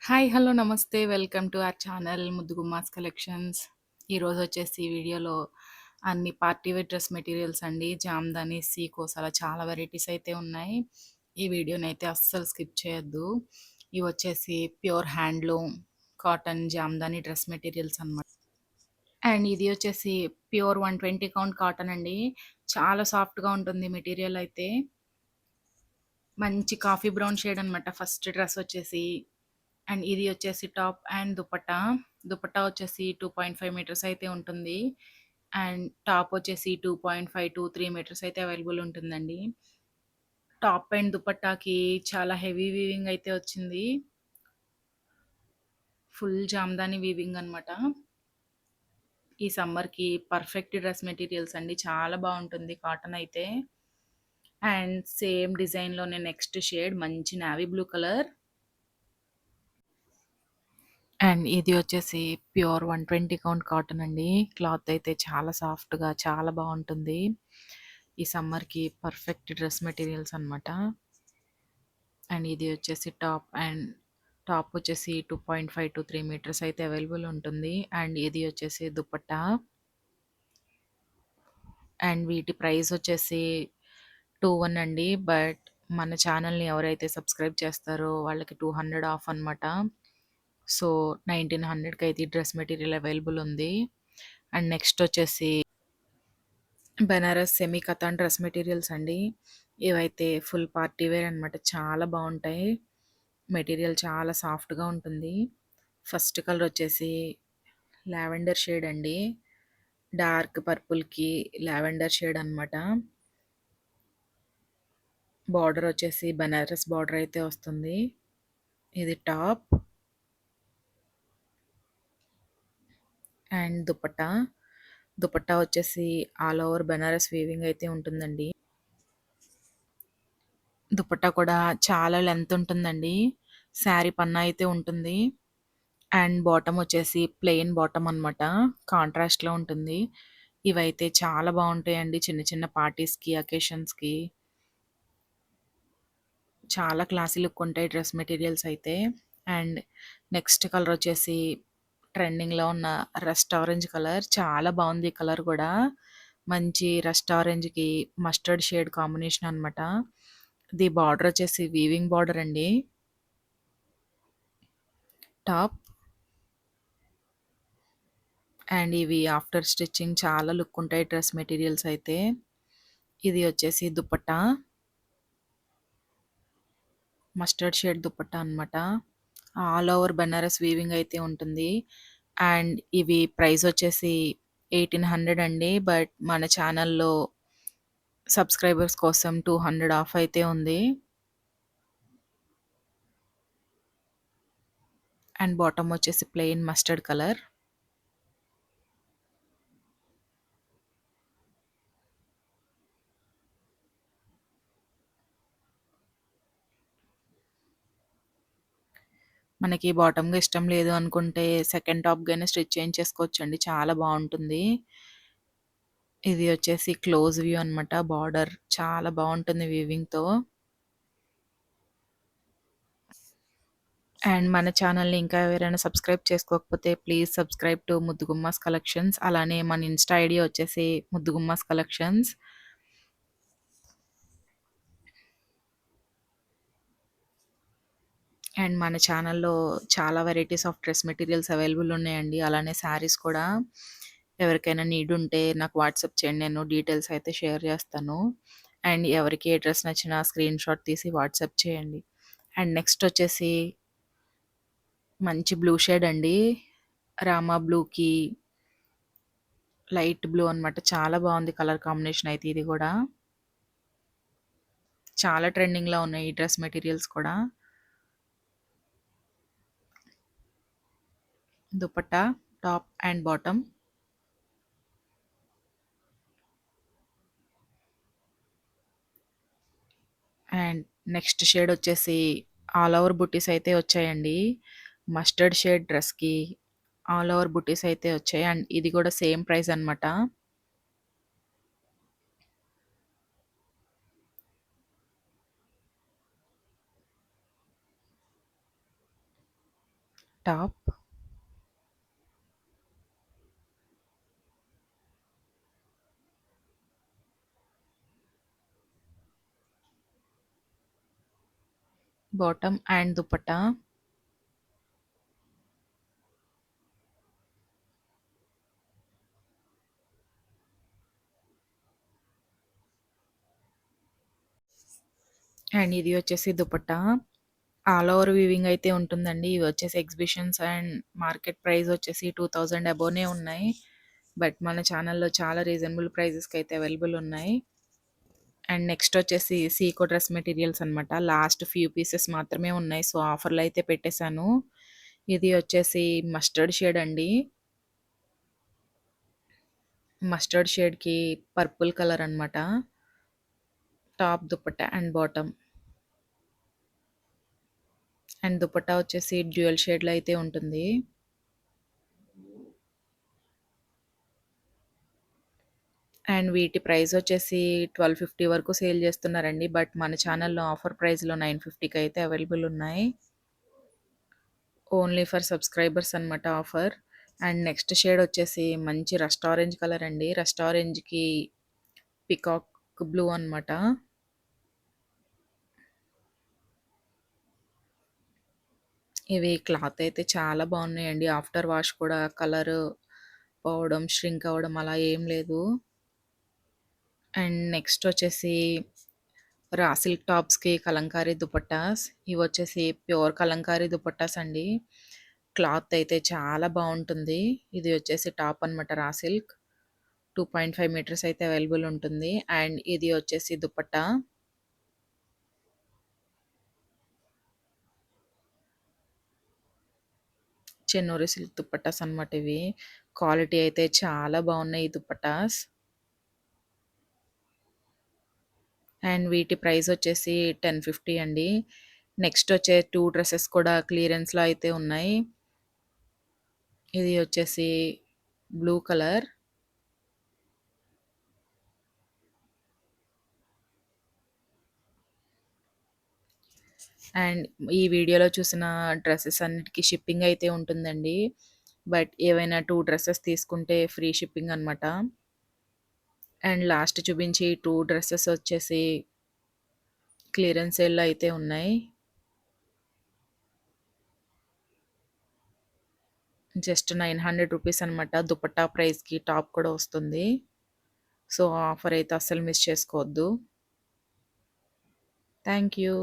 Hi! Hello! నమస్తే. Welcome to our channel ముద్దుగుమ్మాస్ collections. ఈరోజొచ్చేసి ఈ వీడియోలో అన్ని పార్టీ వేర్ డ్రెస్ మెటీరియల్స్ అండి. జామ్దాని, సీకోస్ అలా చాలా వెరైటీస్ అయితే ఉన్నాయి. ఈ వీడియోనైతే అస్సలు స్కిప్ చేయొద్దు. ఇవొచ్చేసి pure handloom cotton Jamdani dress materials అనమాట. అండ్ ఇది వచ్చేసి ప్యూర్ 120 కౌంట్ కాటన్ అండి. చాలా సాఫ్ట్‌గా ఉంటుంది మెటీరియల్ అయితే. మంచి కాఫీ బ్రౌన్ షేడ్ అనమాట ఫస్ట్ డ్రెస్ వచ్చేసి. అండ్ ఇది వచ్చేసి టాప్ అండ్ దుపట్టా. దుపట్టా వచ్చేసి 2.5 మీటర్స్ అయితే ఉంటుంది. అండ్ టాప్ వచ్చేసి 2.5-3 మీటర్స్ అయితే అవైలబుల్ ఉంటుందండి. టాప్ అండ్ దుపట్టాకి చాలా హెవీ వీవింగ్ అయితే వచ్చింది. ఫుల్ జామ్దాని వీవింగ్ అనమాట. ఈ సమ్మర్‌కి పర్ఫెక్ట్ డ్రెస్ మెటీరియల్స్ అండి. చాలా బావుంటుంది కాటన్ అయితే. అండ్ సేమ్ డిజైన్‌లోనే నెక్స్ట్ షేడ్ మంచి నేవీ బ్లూ కలర్. అండ్ ఇది వచ్చేసి ప్యూర్ 120 కౌంట్ కాటన్ అండి. క్లాత్ అయితే చాలా సాఫ్ట్‌గా చాలా బావుంటుంది. ఈ సమ్మర్‌కి పర్ఫెక్ట్ డ్రెస్ మెటీరియల్స్ అనమాట. అండ్ ఇది వచ్చేసి టాప్ వచ్చేసి 2.5-3 మీటర్స్ అయితే అవైలబుల్ ఉంటుంది. అండ్ ఇది వచ్చేసి దుపట్టా. అండ్ వీటి ప్రైస్ వచ్చేసి 21 అండి. బట్ మన ఛానల్‌ని ఎవరైతే సబ్స్క్రైబ్ చేస్తారో వాళ్ళకి 200 ఆఫ్ అనమాట. సో, 1900కి అయితే ఈ డ్రెస్ మెటీరియల్ అవైలబుల్ ఉంది. అండ్ నెక్స్ట్ వచ్చేసి Banaras semi katan dress materials అండి. ఇవైతే ఫుల్ పార్టీ వేర్ అనమాట. చాలా బావుంటాయి. మెటీరియల్ చాలా సాఫ్ట్‌గా ఉంటుంది. ఫస్ట్ కలర్ వచ్చేసి లావెండర్ షేడ్ అండి. డార్క్ పర్పుల్‌కి లావెండర్ షేడ్ అనమాట. బార్డర్ వచ్చేసి బెనారస్ బార్డర్ అయితే వస్తుంది. ఇది టాప్. అండ్ దుపట్టా. దుపట్టా వచ్చేసి ఆల్ ఓవర్ బెనారస్ వీవింగ్ అయితే ఉంటుందండి. దుపట్టా కూడా చాలా లెంత్ ఉంటుందండి. శారీ పన్నా అయితే ఉంటుంది. అండ్ బాటమ్ వచ్చేసి ప్లెయిన్ బాటమ్ అనమాట. కాంట్రాస్ట్‌లో ఉంటుంది. ఇవైతే చాలా బావుంటాయండి చిన్న చిన్న పార్టీస్‌కి, అకేషన్స్‌కి. చాలా క్లాసీ లుక్ ఉంటాయి డ్రెస్ మెటీరియల్స్ అయితే. అండ్ నెక్స్ట్ కలర్ వచ్చేసి ట్రెండింగ్‌లో ఉన్న రస్ట్ ఆరెంజ్ కలర్. చాలా బావుంది ఈ కలర్ గూడా. మంచి రస్ట్ ఆరెంజ్‌కి మస్టర్డ్ షేడ్ కాంబినేషన్ అనమాట. ఇది బార్డర్ వచ్చేసి వీవింగ్ బార్డర్ అండి. టాప్. అండ్ ఇవి ఆఫ్టర్ స్టిచ్చింగ్ చాలా లుక్ ఉంటాయి డ్రెస్ మెటీరియల్స్ అయితే. ఇది వచ్చేసి దుపట్టా. మస్టర్డ్ షేడ్ దుపట్టా అనమాట. ఆల్ ఓవర్ బెనారస్ వీవింగ్ అయితే ఉంటుంది. అండ్ ఇవి ప్రైస్ వచ్చేసి 1800 అండి. బట్ మన ఛానల్‌లో సబ్స్క్రైబర్స్ కోసం 200 ఆఫ్ అయితే ఉంది. అండ్ బాటమ్ వచ్చేసి ప్లెయిన్ మస్టర్డ్ కలర్. మనకి బాటమ్‌గా ఇష్టం లేదు అనుకుంటే సెకండ్ టాప్‌గైనా స్టిచ్ చేయించేసుకోవచ్చండి. చాలా బావుంటుంది. ఇది వచ్చేసి క్లోజ్ వ్యూ అనమాట. బార్డర్ చాలా బావుంటుంది వీవింగ్‌తో. అండ్ మన ఛానల్‌ని ఇంకా ఎవరైనా సబ్స్క్రైబ్ చేసుకోకపోతే ప్లీజ్ సబ్స్క్రైబ్ టు ముద్దుగుమ్మాస్ కలెక్షన్స్. అలానే మన ఇన్‌స్టా ఐడీ వచ్చేసి ముద్దుగుమ్మాస్ కలెక్షన్స్. అండ్ మన ఛానల్‌లో చాలా varieties of dress materials available ఉన్నాయండి. అలానే శారీస్ కూడా. ఎవరికైనా నీడ్ ఉంటే నాకు వాట్సాప్ చేయండి. నేను డీటెయిల్స్ అయితే షేర్ చేస్తాను. అండ్ ఎవరికి ఏ డ్రెస్ నచ్చినా స్క్రీన్‌షాట్ తీసి వాట్సాప్ చేయండి. అండ్ నెక్స్ట్ వచ్చేసి మంచి బ్లూ షేడ్ అండి. రామా బ్లూకి లైట్ బ్లూ అనమాట. చాలా బావుంది కలర్ కాంబినేషన్ అయితే ఇది గూడా. చాలా ట్రెండింగ్‌లో ఉన్నాయి ఈ డ్రెస్ మెటీరియల్స్ కూడా. Dupatta, top and bottom. And next shade వచ్చేసి ఆల్ ఓవర్ బుట్టీస్ అయితే వచ్చాయండి. మస్టర్డ్ షేడ్ డ్రెస్‌కి ఆల్ ఓవర్ బుట్టీస్ అయితే వచ్చాయి. అండ్ ఇది కూడా సేమ్ ప్రైస్ అనమాట. Top, bottom and dupatta. And ఇది వచ్చేసి దుపట్టా. ఆల్ ఓవర్ వీవింగ్ అయితే ఉంటుందండి. ఇవి వచ్చేసి ఎగ్జిబిషన్స్ అండ్ మార్కెట్ ప్రైస్ వచ్చేసి 2000 అబోనే ఉన్నాయి. బట్ మన ఛానల్‌లో చాలా రీజనబుల్ ప్రైజెస్‌కి అయితే అవైలబుల్ ఉన్నాయి. అండ్ నెక్స్ట్ వచ్చేసి సీకో డ్రెస్ మెటీరియల్స్ అనమాట. లాస్ట్ ఫ్యూ పీసెస్ మాత్రమే ఉన్నాయి. సో, ఆఫర్‌లో అయితే పెట్టేశాను. ఇది వచ్చేసి మస్టర్డ్ షేడ్ అండి. మస్టర్డ్ షేడ్‌కి పర్పుల్ కలర్ అనమాట. Top, dupatta and bottom. And dupatta వచ్చేసి డ్యూయల్ షేడ్‌లో అయితే ఉంటుంది. అండ్ వీటి ప్రైస్ వచ్చేసి 1250 వరకు సేల్ చేస్తున్నారండి. బట్ మన ఛానల్‌లో ఆఫర్ ప్రైస్‌లో 950కి అయితే అవైలబుల్ ఉన్నాయి. ఓన్లీ ఫర్ సబ్స్క్రైబర్స్ అనమాట ఆఫర్. అండ్ నెక్స్ట్ షేడ్ వచ్చేసి మంచి రస్ట్ ఆరెంజ్ కలర్ అండి. రస్ట్ ఆరెంజ్‌కి పికాక్ బ్లూ అనమాట. ఇవి క్లాత్ అయితే చాలా బాగున్నాయండి. ఆఫ్టర్ వాష్ కూడా కలర్ పోవడం, ష్రింక్ అవ్వడం అలా ఏం లేదు. అండ్ నెక్స్ట్ వచ్చేసి రా సిల్క్ టాప్స్‌కి కలంకారీ దుపట్టాస్. ఇవొచ్చేసి ప్యూర్ కలంకారీ దుపట్టాస్ అండి. క్లాత్ అయితే చాలా బావుంటుంది. ఇది వచ్చేసి టాప్ అనమాట రా సిల్క్. 2.5 మీటర్స్ అయితే అవైలబుల్ ఉంటుంది. అండ్ ఇది వచ్చేసి దుపట్టా. చెన్నూరి సిల్క్ దుపట్టాస్ అనమాట ఇవి. క్వాలిటీ అయితే చాలా బావున్నాయి ఈ దుపట్టాస్. అండ్ వీటి ప్రైస్ వచ్చేసి 1050 అండి. నెక్స్ట్ వచ్చే 2 డ్రెసెస్ కూడా క్లియరెన్స్‌లో అయితే ఉన్నాయి. ఇది వచ్చేసి బ్లూ కలర్. అండ్ ఈ వీడియోలో చూసిన డ్రెసెస్ అన్నిటికి షిప్పింగ్ అయితే ఉంటుందండి. బట్ ఏవైనా 2 డ్రెసెస్ తీసుకుంటే ఫ్రీ షిప్పింగ్ అనమాట. అండ్ లాస్ట్ చూపించి 2 డ్రెసెస్ వచ్చేసి క్లియరెన్స్ సేల్‌లో అయితే ఉన్నాయి. జస్ట్ 900 రూపీస్ అనమాట. దుపట్టా ప్రైస్‌కి టాప్ కూడా వస్తుంది. సో, ఆఫర్ అయితే అస్సలు మిస్ చేసుకోవద్దు. Thank you.